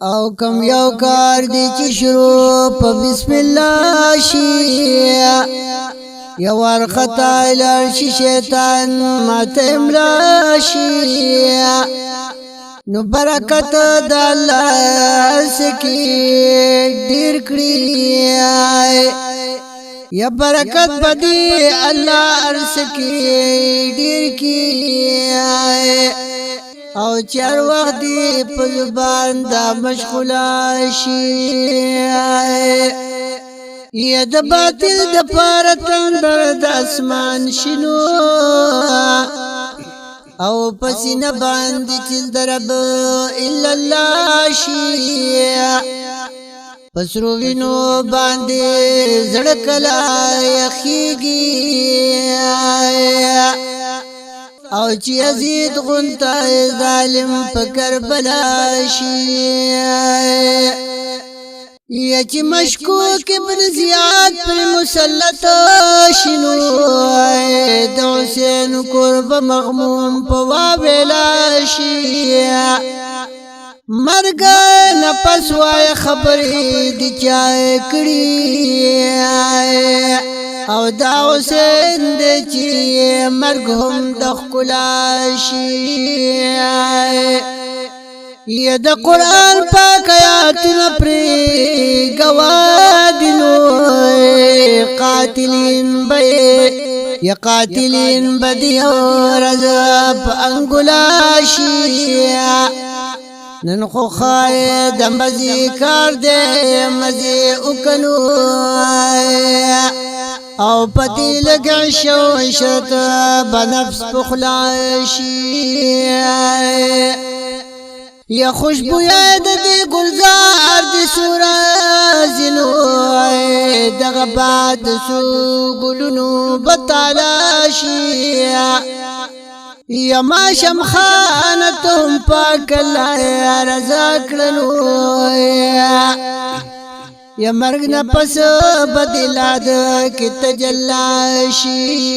او کم یو کار دی چې شروع په بسم الله شي یو ورخطا لار شي شیطان ماته املا شي نو برکت د الله سکی ډیر کړی یا برکت بدی الله ارسکی ډیر کی او چار وخت دی په زبان دا مشغوله شي یا د باطل د پاره تندر د اسمان شنو او پسینه باندې چې درب الا الله شي پسرو وینو باندې زړکلا یخیږي او چې یزید غنتا ظالم په کربلا شي یا چې مشکوک ابن زیاد پر مسلط شنو د حسین قرب مغموم په وابلا شي مرګ نه پس وای خبرې د چا کړي او دا حسین د چې مرګ هم د خلا شي یا د قرآن پاک آیاتونه پرې گوادینو قاتلین به یا قاتلین بدی اور عذاب انګلا شي نن خو خای د مزي کار دې مزي وکنو او پتی لګا شو شت بنفس بخلاشي یا خوشبو یاد دی گلزار دی سورا زنو دغه باد سو گلونو بتالاشي یا ما شمخانتهم پاک الله رضا کړنو یا مرګ نه پس بدلاد کی تجلا شي